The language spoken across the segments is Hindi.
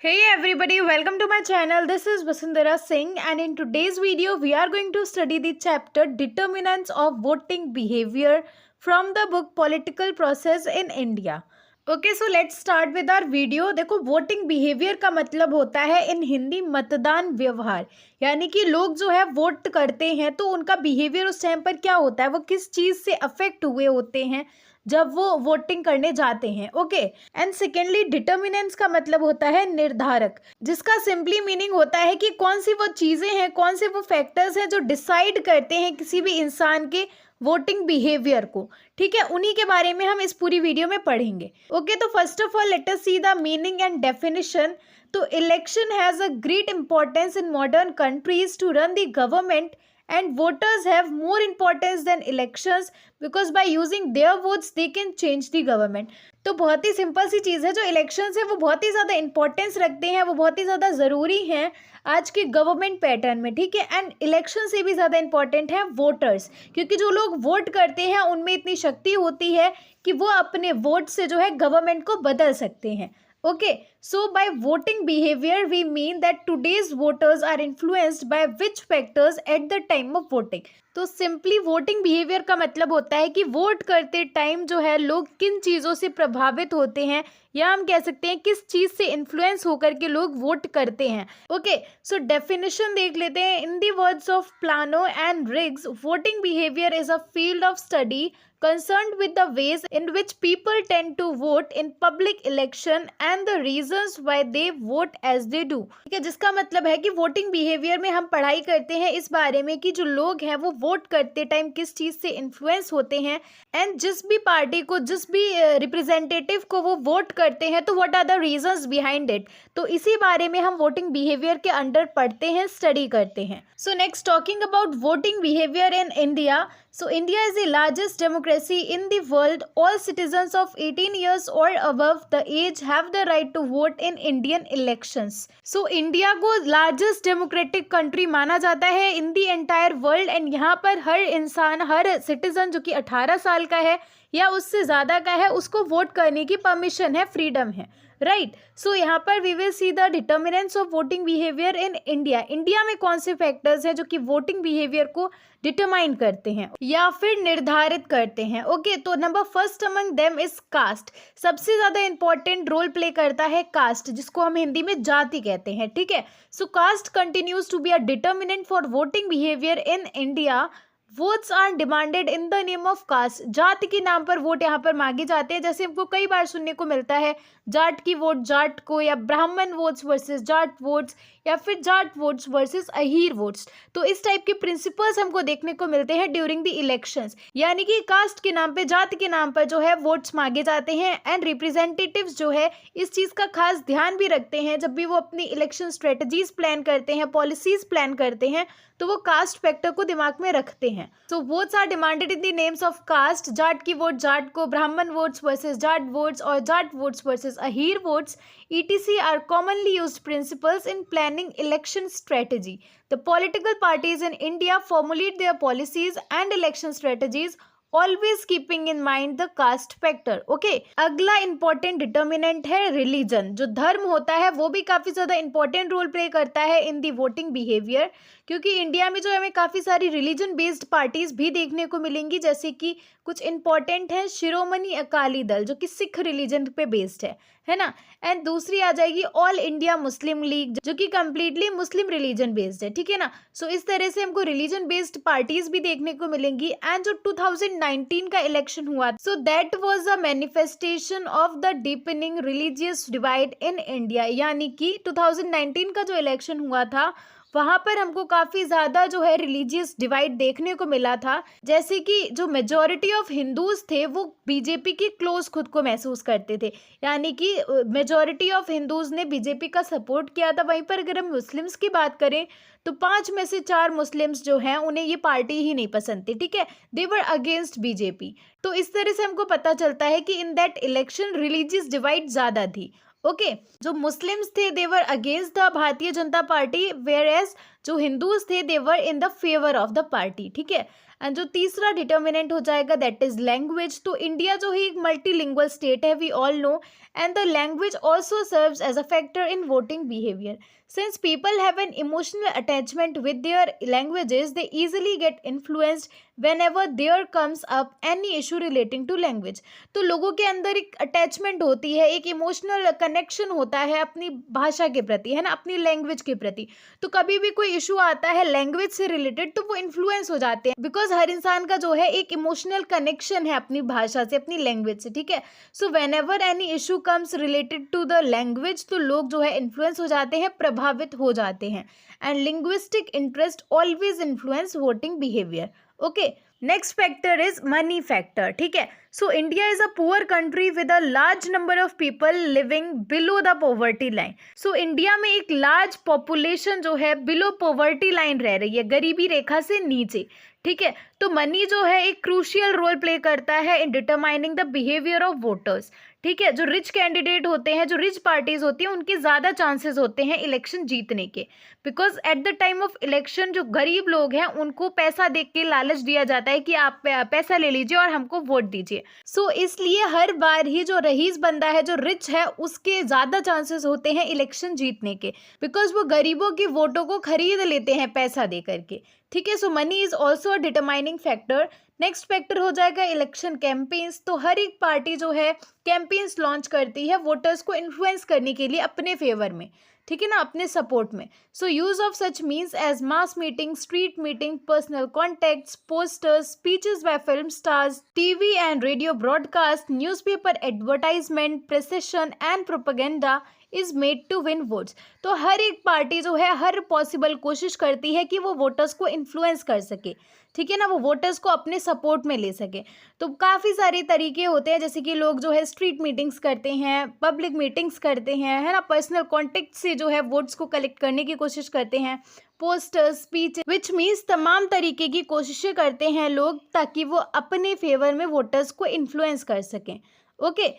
Hey everybody, welcome to my channel. This is Vasundhara Singh, and in today's video we are going to study the chapter Determinants of Voting Behavior from the book Political Process in India. Okay, so let's start with our video. देखो, वोटिंग बिहेवियर का मतलब होता है इन हिंदी मतदान व्यवहार, यानी कि लोग जो है वोट करते हैं तो उनका बिहेवियर उस टाइम पर क्या होता है, वो किस चीज़ से अफेक्ट हुए होते हैं जब वो वोटिंग करने जाते हैं। ओके, एंड सेकेंडली डिटर्मिनेंट्स का मतलब होता है निर्धारक, जिसका सिंपली मीनिंग होता है कि कौन सी वो चीज़ें हैं, कौन से वो फैक्टर्स हैं जो डिसाइड करते हैं किसी भी इंसान के वोटिंग बिहेवियर को। ठीक है, उन्हीं के बारे में हम इस पूरी वीडियो में पढ़ेंगे। ओके, तो first of all let us see the meaning and definition. तो election has a great importance in modern countries to run the government and voters have more importance than elections because by using their votes they can change the government। तो बहुत ही सिंपल सी चीज़ है, जो इलेक्शंस है वो बहुत ही ज़्यादा इंपॉर्टेंस रखते हैं, वो बहुत ही ज़्यादा ज़रूरी हैं आज के गवर्नमेंट पैटर्न में। ठीक है, एंड इलेक्शन से भी ज़्यादा इंपॉर्टेंट है वोटर्स, क्योंकि जो लोग वोट करते हैं उनमें इतनी शक्ति होती है कि वो अपने वोट से जो है गवर्नमेंट को बदल सकते हैं। Okay, so by voting behavior we mean that today's voters are influenced by which factors at the time of voting। तो सिंपली वोटिंग बिहेवियर का मतलब होता है कि वोट करते टाइम जो है लोग किन चीज़ों से प्रभावित होते हैं, या हम कह सकते हैं किस चीज़ से इन्फ्लुएंस होकर के लोग वोट करते हैं। ओके, सो डेफिनेशन देख लेते हैं। In the words of Plano and Riggs, voting behaviour is a field of study concerned with the ways in which people tend to vote in public election and the reasons why they vote as they do। ठीक है, जिसका मतलब है कि वोटिंग बिहेवियर में हम पढ़ाई करते हैं इस बारे में कि जो लोग हैं वो वोट करते टाइम किस चीज़ से इन्फ्लुएंस होते हैं, एंड जिस भी पार्टी को, जिस भी रिप्रेजेंटेटिव को वो वोट करते हैं तो what are the reasons behind it. तो इसी बारे में हम वोटिंग बिहेवियर के अंडर पढ़ते हैं, स्टडी करते हैं। So next, talking about voting behaviour in India. So India is the largest democracy in the world. All citizens of 18 years or above the age have the right to vote in Indian elections। So India को largest democratic country माना जाता है in the entire world, and यहाँ पर हर इंसान, हर सिटीजन जो कि 18 साल का है या उससे ज़्यादा का है, उसको वोट करने की परमिशन है, फ्रीडम है। राइट, सो यहाँ पर we will see the determinants of voting behaviour in India. India में कौन से फैक्टर्स हैं जो कि वोटिंग बिहेवियर को डिटरमाइन करते हैं या फिर निर्धारित करते हैं। ओके, तो number first among them is caste. सबसे ज़्यादा इंपॉर्टेंट रोल प्ले करता है कास्ट, जिसको हम हिंदी में जाति कहते हैं। ठीक है, so caste continues to be a determinant for voting behaviour in India. Votes are demanded in the name of caste. जाति के नाम पर वोट यहाँ पर मांगे जाते हैं, जैसे हमको कई बार सुनने को मिलता है जाट की वोट जाट को, या ब्राह्मण वोट्स वर्सेस जाट वोट्स, या फिर Jat votes versus Ahir votes. तो इस टाइप के प्रिंसिपल्स हमको देखने को मिलते हैं ड्यूरिंग द इलेक्शंस, यानी कि कास्ट के नाम पे, जाति के नाम पर जो है वोट्स मांगे जाते हैं, एंड रिप्रेजेंटेटिव्स जो है इस चीज़ का खास ध्यान भी रखते हैं जब भी वो अपनी इलेक्शन स्ट्रेटजीज प्लान करते हैं, पॉलिसीज प्लान करते हैं, तो वो कास्ट फैक्टर को दिमाग में रखते हैं। So votes are demanded in the names of caste. Jat की वोट जाट को, ब्राह्मण वोट्स वर्सेस जाट वोट्स, और Jat votes versus Ahir votes, etc are commonly used principles in planning election strategy। The political parties in India formulate their policies and election strategies always keeping in mind the caste factor। Okay, अगला इंपॉर्टेंट डिटर्मिनेंट है रिलीजन। जो धर्म होता है वो भी काफ़ी ज़्यादा इंपॉर्टेंट रोल प्ले करता है इन दी वोटिंग बिहेवियर, क्योंकि इंडिया में जो हमें काफ़ी सारी रिलीजन बेस्ड पार्टीज भी देखने को मिलेंगी, जैसे कि कुछ इंपॉर्टेंट है शिरोमणि अकाली दल जो कि सिख रिलीजन पे बेस्ड है ना, एंड दूसरी आ जाएगी ऑल इंडिया मुस्लिम लीग जो कि कम्प्लीटली मुस्लिम रिलीजन बेस्ड है। ठीक है ना, सो इस तरह से हमको रिलीजन बेस्ड पार्टीज भी देखने को मिलेंगी। एंड जो 2019 का इलेक्शन हुआ, so that was a manifestation of the deepening religious divide in India, यानी कि 2019 का जो इलेक्शन हुआ था वहाँ पर हमको काफ़ी ज़्यादा जो है रिलीजियस डिवाइड देखने को मिला था, जैसे कि जो मेजॉरिटी ऑफ हिंदूज़ थे वो बीजेपी की क्लोज खुद को महसूस करते थे, यानी कि मेजॉरिटी ऑफ हिंदूज़ ने बीजेपी का सपोर्ट किया था। वहीं पर अगर हम मुस्लिम्स की बात करें तो 5 में से 4 मुस्लिम्स जो हैं उन्हें ये पार्टी ही नहीं पसंद थी। ठीक है, दे वर अगेंस्ट बीजेपी। तो इस तरह से हमको पता चलता है कि in that election religious divide ज़्यादा थी। ओके, जो मुस्लिम्स थे they were against the Bharatiya Janata Party, whereas जो हिंदूज थे they were in the favour of the party. ठीक है, एंड जो तीसरा डिटर्मिनेंट हो जाएगा दैट इज लैंग्वेज। तो इंडिया जो है एक मल्टीलिंगुअल स्टेट है, we all know, and the language also serves as a factor in voting behavior. Since people have an emotional attachment with their languages, they easily get influenced whenever there comes up any issue relating to language. तो लोगों के अंदर एक अटैचमेंट होती है, एक इमोशनल कनेक्शन होता है अपनी भाषा के प्रति, है ना, अपनी लैंग्वेज के प्रति। तो कभी भी कोई इशू आता है लैंग्वेज से रिलेटेड तो वो इन्फ्लुएंस हो जाते हैं, बिकॉज हर इंसान का जो है एक इमोशनल कनेक्शन है अपनी भाषा से, अपनी लैंग्वेज से, ठीक है। So whenever any issue comes related to the language तो लोग जो है इन्फ्लुएंस हो जाते हैं, प्रभावित हो जाते हैं। And linguistic interest always influence voting behaviour. Okay, next factor is money factor, ठीक है। So India is a poor country with a large number of people living below the poverty line. So India में एक लार्ज पॉपुलेशन जो है बिलो पॉवर्टी लाइन रह रही है, गरीबी रेखा से नीचे, ठीक है। तो मनी जो है एक क्रूशियल रोल प्ले करता है in determining the behaviour of voters, ठीक है। जो रिच कैंडिडेट होते हैं, जो रिच पार्टीज होती हैं, उनके ज़्यादा चांसेस होते हैं इलेक्शन जीतने के, because at the time of election जो गरीब लोग हैं उनको पैसा देख के लालच दिया जाता है कि आप पैसा ले लीजिए और हमको वोट दीजिए। सो इसलिए हर बार ही जो रईस बंदा है, जो रिच है, उसके ज़्यादा चांसेस होते हैं इलेक्शन जीतने के, बिकॉज वो गरीबों के वोटों को खरीद लेते हैं पैसा दे करके, ठीक है। So money is also a determining factor. Next factor हो जाएगा इलेक्शन कैंपेन्स। तो हर एक पार्टी जो है कैंपेन्स लॉन्च करती है वोटर्स को इन्फ्लुएंस करने के लिए अपने फेवर में, ठीक है ना, अपने सपोर्ट में। So use of such means as mass meeting, street meeting, personal contacts, posters, speeches by film stars, TV and radio broadcast, newspaper advertisement, procession and propaganda is made to win votes. तो हर एक पार्टी जो है हर पॉसिबल कोशिश करती है कि वो वोटर्स को इन्फ्लुएंस कर सके, ठीक है ना, वो वोटर्स को अपने सपोर्ट में ले सके। तो काफ़ी सारे तरीके होते हैं, जैसे कि लोग जो है स्ट्रीट मीटिंग्स करते हैं, पब्लिक मीटिंग्स करते हैं, है ना, पर्सनल कॉन्टेक्ट से जो है वोट्स को कलेक्ट करने की कोशिश करते हैं, पोस्टर्स, स्पीच, विच मीन्स तमाम तरीके की कोशिशें करते हैं लोग ताकि वो अपने फेवर में वोटर्स को इन्फ्लुएंस कर सकें। ओके,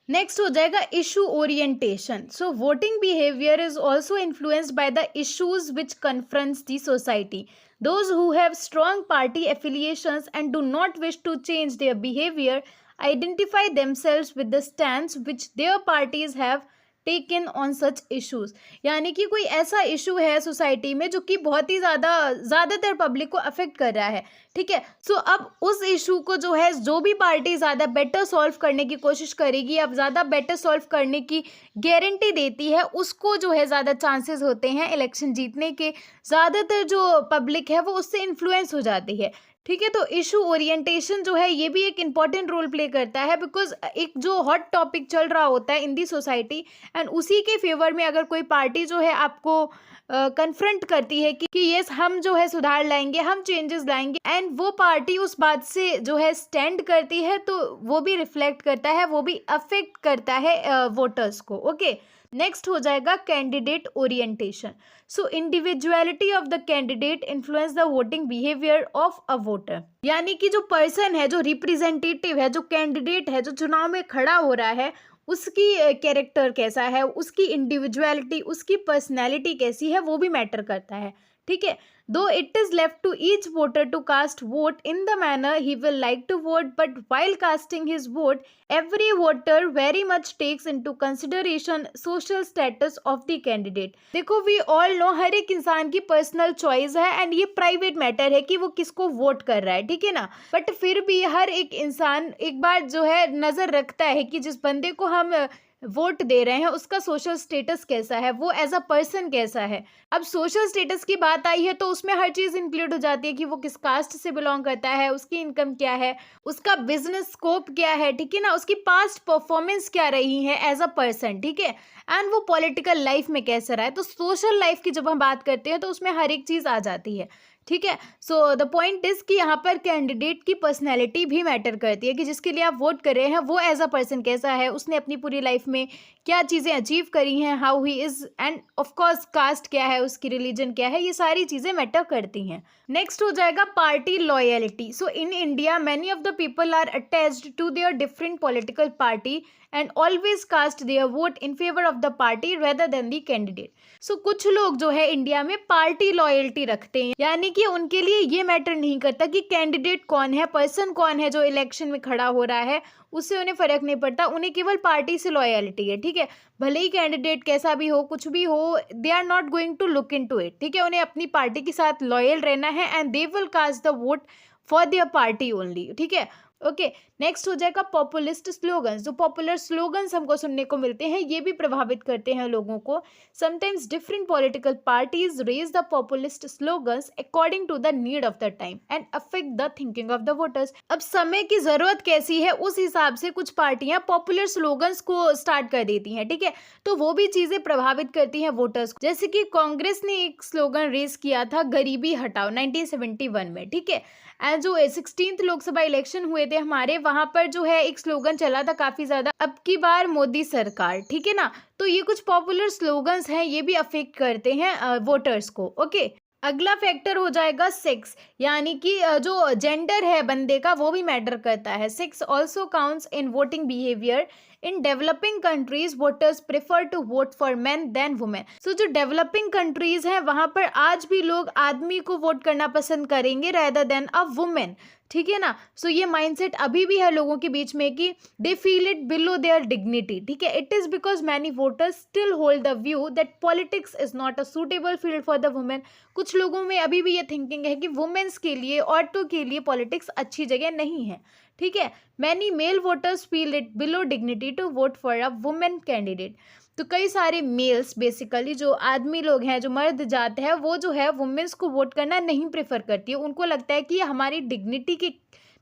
नेक्स्ट हो जाएगा issue orientation. So voting behaviour is also influenced by the issues which confronts the society. Those who have strong party affiliations and do not wish to change their behavior identify themselves with the stance which their parties have taken on such issues। यानी कि कोई ऐसा इशू है सोसाइटी में जो कि बहुत ही ज़्यादातर पब्लिक को अफेक्ट कर रहा है, ठीक है। सो अब उस इशू को जो है जो भी पार्टी ज़्यादा बेटर सॉल्व करने की कोशिश करेगी, अब ज़्यादा बेटर सॉल्व करने की गारंटी देती है, उसको जो है ज़्यादा चांसेस होते हैं इलेक्शन जीतने के। ज़्यादातर जो पब्लिक है वो उससे इन्फ्लुएंस हो जाती है, ठीक है। तो इशू ओरिएंटेशन जो है ये भी एक इम्पॉर्टेंट रोल प्ले करता है, बिकॉज एक जो हॉट टॉपिक चल रहा होता है इन दी सोसाइटी एंड उसी के फेवर में अगर कोई पार्टी जो है आपको कन्फ्रंट करती है कि यस हम जो है सुधार लाएंगे, हम चेंजेस लाएंगे, एंड वो पार्टी उस बात से जो है स्टैंड करती है, तो वो भी रिफ्लेक्ट करता है, वो भी अफेक्ट करता है वोटर्स को। ओके, नेक्स्ट हो जाएगा candidate orientation. So individuality of the candidate influence the voting behaviour of a voter. यानी कि जो पर्सन है, जो रिप्रेजेंटेटिव है, जो कैंडिडेट है, जो चुनाव में खड़ा हो रहा है, उसकी कैरेक्टर कैसा है, उसकी इंडिविजुअलिटी, उसकी पर्सनैलिटी कैसी है, वो भी मैटर करता है, ठीक है। Though it is left to each voter to cast vote in the manner he will like to vote, but while casting his vote every voter very much takes into consideration social status of the candidate. देखो, वी ऑल नो हर एक इंसान की पर्सनल चॉइस है एंड ये प्राइवेट मैटर है कि वो किसको वोट कर रहा है, ठीक है ना। बट फिर भी हर एक इंसान एक बार जो है नज़र रखता है कि जिस बंदे को हम वोट दे रहे हैं उसका सोशल स्टेटस कैसा है, वो एज अ पर्सन कैसा है। अब सोशल स्टेटस की बात आई है तो उसमें हर चीज़ इंक्लूड हो जाती है कि वो किस कास्ट से बिलोंग करता है, उसकी इनकम क्या है, उसका बिजनेस स्कोप क्या है, ठीक है ना, उसकी पास्ट परफॉर्मेंस क्या रही है एज अ पर्सन, ठीक है, एंड वो पॉलिटिकल लाइफ में कैसा रहा है। तो सोशल लाइफ की जब हम बात करते हैं तो उसमें हर एक चीज़ आ जाती है, ठीक है। सो द पॉइंट इज कि यहाँ पर कैंडिडेट की पर्सनैलिटी भी मैटर करती है कि जिसके लिए आप वोट कर रहे हैं वो एज अ पर्सन कैसा है, उसने अपनी पूरी लाइफ में क्या चीज़ें अचीव करी हैं, how he is, and of course caste क्या है, उसकी रिलीजन क्या है, ये सारी चीज़ें मैटर करती हैं। नेक्स्ट हो जाएगा party loyalty. So in India many of the people are attached to their different political party and always cast their vote in favor of the party rather than the candidate. So कुछ लोग जो है इंडिया में पार्टी लॉयल्टी रखते हैं, यानी कि उनके लिए ये मैटर नहीं करता कि कैंडिडेट कौन है, पर्सन कौन है जो इलेक्शन में खड़ा हो रहा है, उससे उन्हें फर्क नहीं पड़ता, उन्हें केवल पार्टी से लॉयल्टी है, ठीक है। भले ही कैंडिडेट कैसा भी हो, कुछ भी हो, they are not going to look into it, ठीक है। उन्हें अपनी पार्टी के साथ लॉयल रहना है and they will cast the vote for their party only, ठीक है। ओके, नेक्स्ट हो जाएगा पॉपुलिस्ट स्लोगन्स। जो पॉपुलर स्लोगन्स हमको सुनने को मिलते हैं ये भी प्रभावित करते हैं लोगों को। Sometimes different political parties raise the populist slogans according to the need of the time and affect the thinking of the voters. अब समय की जरूरत कैसी है उस हिसाब से कुछ पार्टियां पॉपुलर स्लोगन्स को स्टार्ट कर देती हैं, ठीक है। तो वो भी चीजें प्रभावित करती हैं वोटर्स को। जैसे कि कांग्रेस ने एक स्लोगन रेज किया था, गरीबी हटाओ, 1971 में, ठीक है। एंड जो 16th लोकसभा इलेक्शन हुए थे हमारे, वहां पर जो है एक स्लोगन चला था काफी ज्यादा, अब की बार मोदी सरकार, ठीक है ना। तो ये कुछ पॉपुलर स्लोगन्स हैं, ये भी अफेक्ट करते हैं वोटर्स को। ओके, अगला फैक्टर हो जाएगा सेक्स, यानी कि जो जेंडर है बंदे का वो भी मैटर करता है। Sex also counts in voting behaviour. In developing countries voters prefer to vote for man than women. So जो डेवलपिंग कंट्रीज हैं वहां पर आज भी लोग आदमी को वोट करना पसंद करेंगे रेदर देन अ वुमेन, ठीक है ना। सो ये माइंडसेट अभी भी है लोगों के बीच में कि they feel it below there dignity, ठीक है। It is because many voters still hold the view that politics is not a suitable field for the women. कुछ लोगों में अभी भी ये थिंकिंग है कि वुमेन्स के लिए, औरतों के लिए पॉलिटिक्स अच्छी जगह नहीं है, ठीक है। Many male voters feel it below dignity to vote for a women candidate. तो कई सारे मेल्स, बेसिकली जो आदमी लोग हैं, जो मर्द जात है, वो जो है वुमेन्स को वोट करना नहीं प्रेफर करती है। उनको लगता है कि ये हमारी डिग्निटी के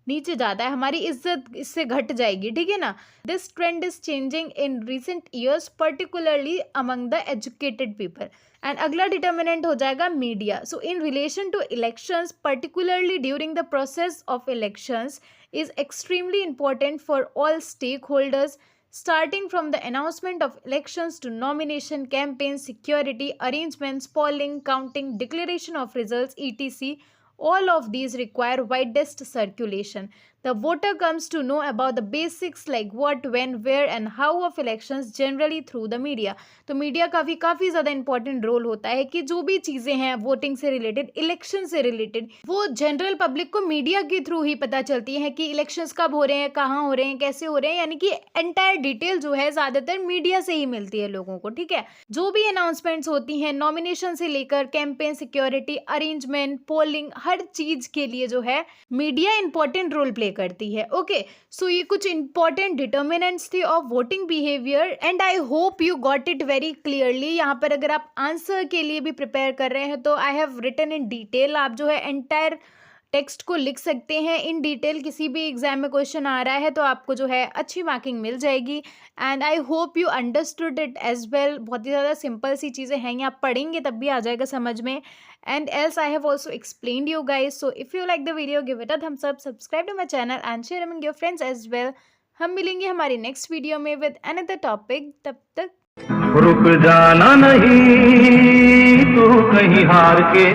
नीचे जाता है, हमारी इज्जत इससे घट जाएगी, ठीक है ना। This trend is changing in recent years, particularly among the educated people. And अगला डिटर्मिनेंट हो जाएगा media. So in relation to elections, particularly during the process of elections is extremely important for all stakeholders, starting from the announcement of elections to nomination, campaign, security arrangements, polling, counting, declaration of results, etc. All of these require widest circulation. The voter comes to know about the basics like what, when, where and how of elections generally through the media. तो मीडिया का भी काफ़ी ज़्यादा इंपॉर्टेंट रोल होता है कि जो भी चीज़ें हैं वोटिंग से रिलेटेड, इलेक्शन से रिलेटेड, वो जनरल पब्लिक को मीडिया के थ्रू ही पता चलती है कि इलेक्शंस कब हो रहे हैं, कहाँ हो रहे हैं, कैसे हो रहे हैं, यानी कि एंटायर डिटेल जो है ज़्यादातर मीडिया से ही मिलती है लोगों को, ठीक है। जो भी अनाउंसमेंट्स होती हैं, नॉमिनेशन से लेकर कैंपेन, सिक्योरिटी अरेंजमेंट, पोलिंग, हर चीज़ के लिए जो है मीडिया इंपॉर्टेंट रोल प्ले करती है। ओके, सो ये कुछ इंपॉर्टेंट डिटर्मिनेंट्स थे of voting behaviour and I hope you got it very clearly. यहाँ पर अगर आप आंसर के लिए भी प्रिपेयर कर रहे हैं तो I have written in detail. आप जो है एंटायर टेक्स्ट को लिख सकते हैं इन डिटेल। किसी भी एग्जाम में क्वेश्चन आ रहा है तो आपको जो है अच्छी मार्किंग मिल जाएगी and I hope you understood it as well. बहुत ही ज़्यादा सिंपल सी चीज़ें हैं, आप पढ़ेंगे तब भी आ जाएगा समझ में। And else I have also explained you guys. So if you like the video give it a thumbs up, subscribe to my channel and share among your friends as well. हम मिलेंगे हमारी नेक्स्ट वीडियो में विद अनदर टॉपिक। तब तक रुक जाना नहीं तू कहीं हार के।